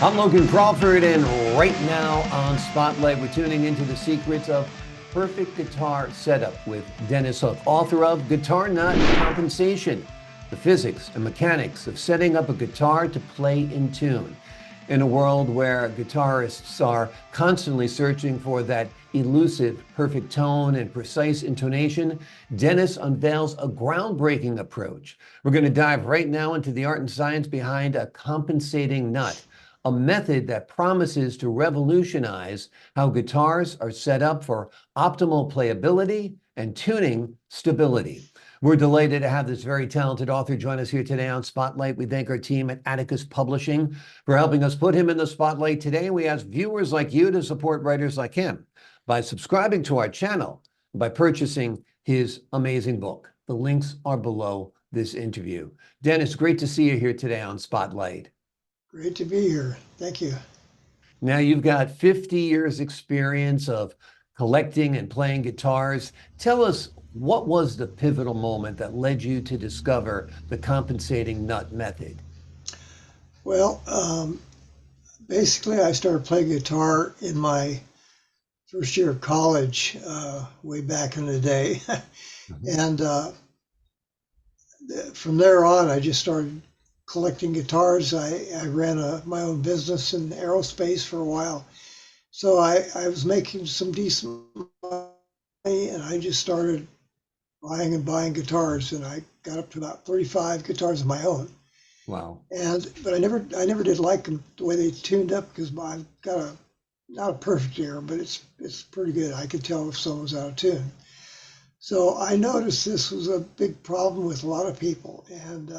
I'm Logan Crawford, and right now on Spotlight, we're tuning into the secrets of perfect guitar setup with Dennis Hook, author of Guitar Nut Compensation, the physics and mechanics of setting up a guitar to play in tune. In a world where guitarists are constantly searching for that elusive, perfect tone and precise intonation, Dennis unveils a groundbreaking approach. We're going to dive right now into the art and science behind a compensating nut, a method that promises to revolutionize how guitars are set up for optimal playability and tuning stability. We're delighted to have this very talented author join us here today on Spotlight. We thank our team at Atticus Publishing for helping us put him in the spotlight today. We ask viewers like you to support writers like him by subscribing to our channel, by purchasing his amazing book. The links are below this interview. Dennis, great to see you here today on Spotlight. Great to be here. Thank you. Now you've got 50 years experience of collecting and playing guitars. Tell us, what was the pivotal moment that led you to discover the compensating nut method? Well, basically, I started playing guitar in my first year of college, way back in the day. And from there on, I just started collecting guitars. I ran my own business in aerospace for a while. So I was making some decent money, and I just started buying and buying guitars, and I got up to about 35 guitars of my own. Wow. But I never did like them the way they tuned up, because I've got not a perfect ear, but it's pretty good. I could tell if someone was out of tune. So I noticed this was a big problem with a lot of people, and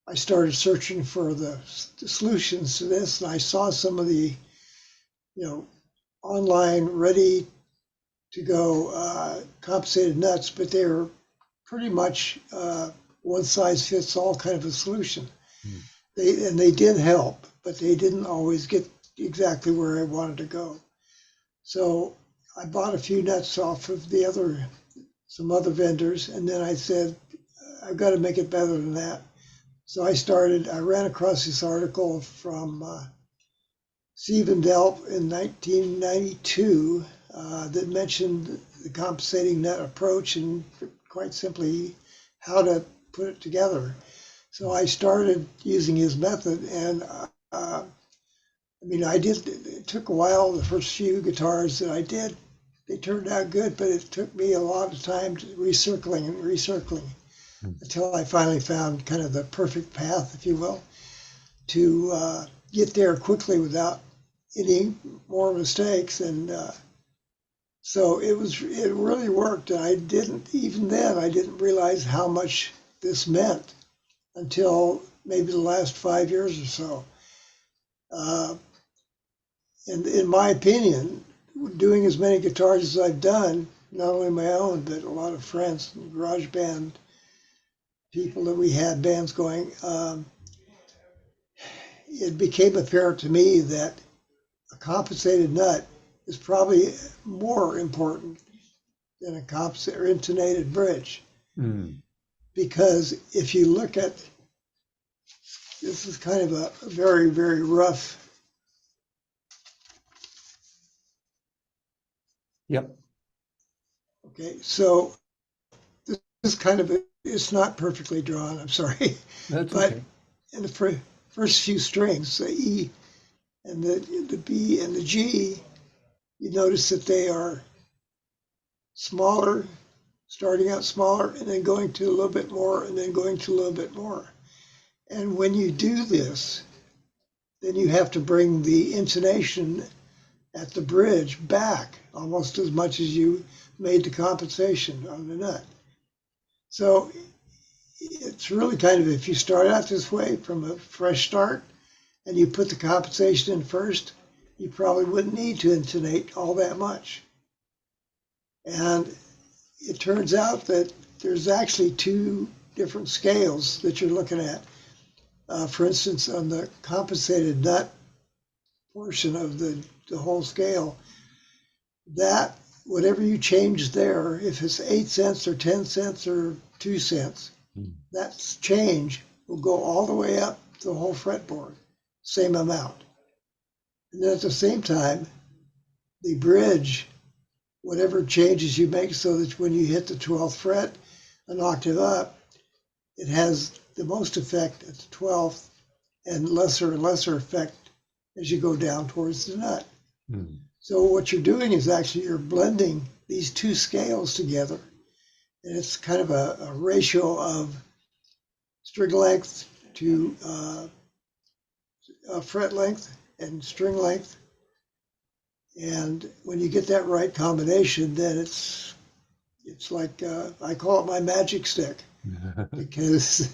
I started searching for the solutions to this, and I saw some of the, online ready to go compensated nuts, but they were pretty much one size fits all kind of a solution. They did help, but they didn't always get exactly where I wanted to go. So I bought a few nuts off of some other vendors, and then I said, I've got to make it better than that. So I ran across this article from Stephen Delp in 1992 that mentioned the compensating nut approach and quite simply how to put it together. So I started using his method, and it took a while. The first few guitars that I did, they turned out good, but it took me a lot of time recircling until I finally found kind of the perfect path, if you will, to get there quickly without any more mistakes. And so it really worked. And I didn't realize how much this meant until maybe the last 5 years or so. And in my opinion, doing as many guitars as I've done, not only my own, but a lot of friends, garage band people that we had bands going, it became apparent to me that a compensated nut is probably more important than a compensated or intonated bridge. Because if you look at, this is kind of a very, very rough. Yep. Okay, so this is it's not perfectly drawn, I'm sorry. That's but okay. In the first few strings, the E and the B and the G, you notice that they are smaller, starting out smaller, and then going to a little bit more, and then going to a little bit more. And when you do this, then you have to bring the intonation at the bridge back almost as much as you made the compensation on the nut. So it's really kind of, if you start out this way from a fresh start and you put the compensation in first, you probably wouldn't need to intonate all that much. And it turns out that there's actually two different scales that you're looking at. For instance, on the compensated nut portion of the whole scale, that whatever you change there, if it's 8 cents or 10 cents or 2 cents, that change will go all the way up the whole fretboard, same amount. And then at the same time, the bridge, whatever changes you make so that when you hit the 12th fret, an octave up, it has the most effect at the 12th and lesser effect as you go down towards the nut. Mm. So what you're doing is actually you're blending these two scales together. And it's kind of a ratio of string length to fret length and string length. And when you get that right combination, then it's like I call it my magic stick because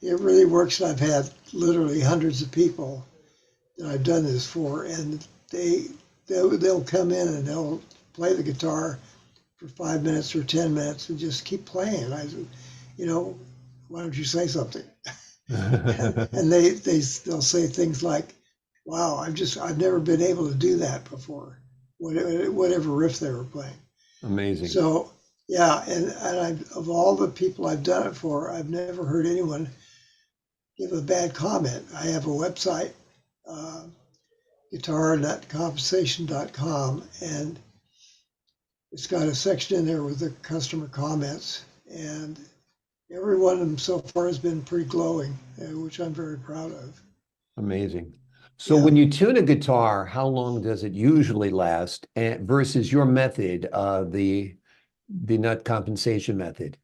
it really works. And I've had literally hundreds of people that I've done this for, and they'll come in and they'll play the guitar for 5 minutes or 10 minutes and just keep playing. I, why don't you say something? And they'll say things like, "Wow, I've never been able to do that before," whatever riff they were playing. Amazing. So yeah, and of all the people I've done it for, I've never heard anyone give a bad comment. I have a website, guitar.compensation.com, and it's got a section in there with the customer comments, and every one of them so far has been pretty glowing, which I'm very proud of. Amazing. So Yeah. when you tune a guitar, how long does it usually last versus your method, the nut compensation method?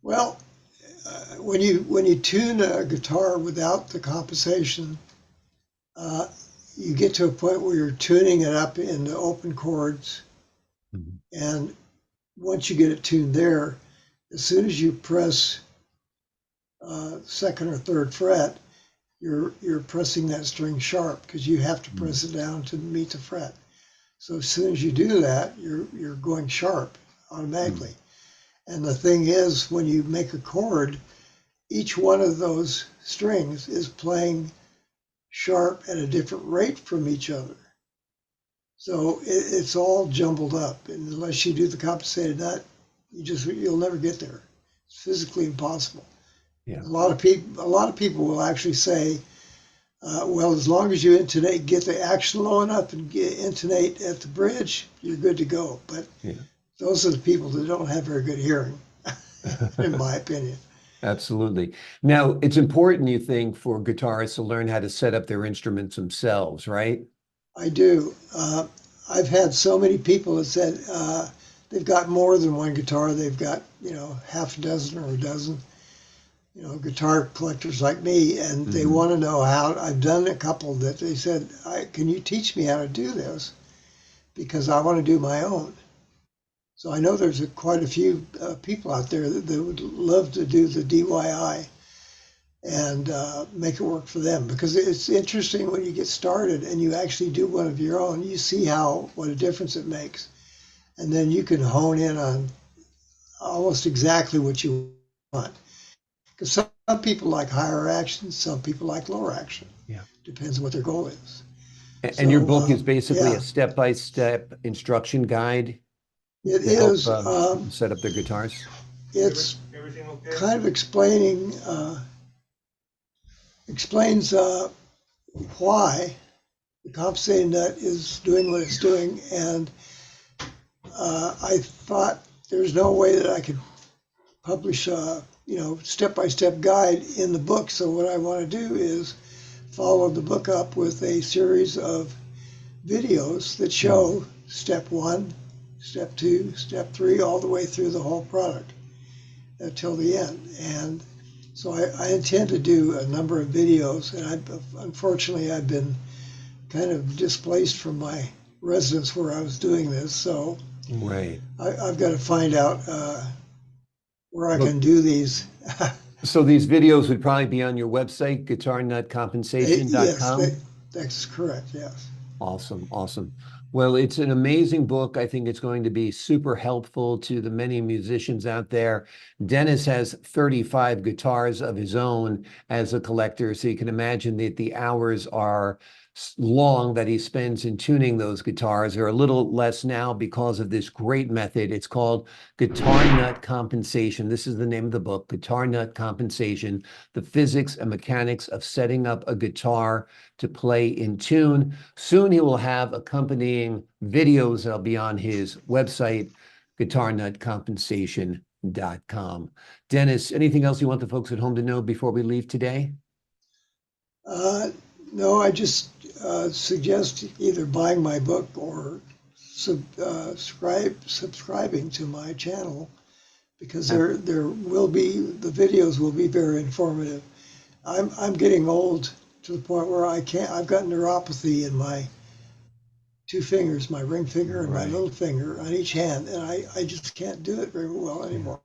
Well, when you tune a guitar without the compensation, you get to a point where you're tuning it up in the open chords, Mhm. and once you get it tuned there, as soon as you press second or third fret, you're pressing that string sharp because you have to press it down to meet the fret. So as soon as you do that, you're going sharp automatically. And the thing is, when you make a chord, each one of those strings is playing sharp at a different rate from each other. So it's all jumbled up, and unless you do the compensated nut, you'll never get there. It's physically impossible. Yeah. A lot of people will actually say, well, as long as you intonate, get the action low enough and intonate at the bridge, you're good to go. But Yeah. those are the people that don't have very good hearing, in my opinion. Absolutely. Now, it's important, you think, for guitarists to learn how to set up their instruments themselves, right? I do. I've had so many people that said they've got more than one guitar. They've got, half a dozen or a dozen, guitar collectors like me, and they want to know how. I've done a couple that they said, can you teach me how to do this? Because I want to do my own. So I know there's quite a few people out there that would love to do the DIY and make it work for them, because it's interesting when you get started and you actually do one of your own, you see what a difference it makes. And then you can hone in on almost exactly what you want. Because some people like higher action, some people like lower action. Yeah. Depends on what their goal is. And your book is basically yeah, a step-by-step instruction guide it to help is. people set up their guitars. It's Everything okay? kind of explains why the compensating nut is doing what it's doing, and I thought there's no way that I could publish a step-by-step guide in the book. So what I want to do is follow the book up with a series of videos that show step 1, step 2, step 3, all the way through the whole product till the end. And so I intend to do a number of videos, and unfortunately I've been kind of displaced from my residence where I was doing this. So Right. I've got to find out where I can do these. So these videos would probably be on your website, Yes, guitarnutcompensation.com. that's correct. Yes. Awesome, awesome. Well, it's an amazing book. I think it's going to be super helpful to the many musicians out there. Dennis has 35 guitars of his own as a collector, so you can imagine that the hours are long that he spends in tuning those guitars. They're a little less now because of this great method. It's called Guitar Nut Compensation. This is the name of the book, Guitar Nut Compensation, the physics and mechanics of setting up a guitar to play in tune. Soon he will have accompanying videos that'll be on his website, guitarnutcompensation.com. Dennis, anything else you want the folks at home to know before we leave today? No, I just suggest either buying my book or subscribing to my channel, because there will be, the videos will be very informative. I'm getting old to the point where I've got neuropathy in my two fingers, my ring finger and my little finger on each hand, and I just can't do it very well anymore.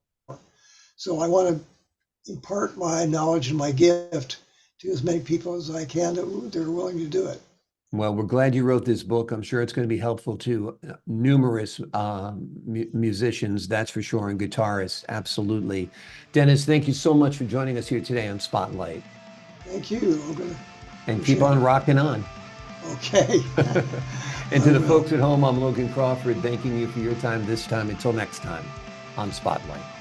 So I want to impart my knowledge and my gift to as many people as I can that are willing to do it. Well, we're glad you wrote this book. I'm sure it's going to be helpful to numerous musicians, that's for sure, and guitarists, absolutely. Dennis, thank you so much for joining us here today on Spotlight. Thank you, Logan. And keep on rocking on. Okay. And to the folks at home, I'm Logan Crawford, thanking you for your time this time. Until next time on Spotlight.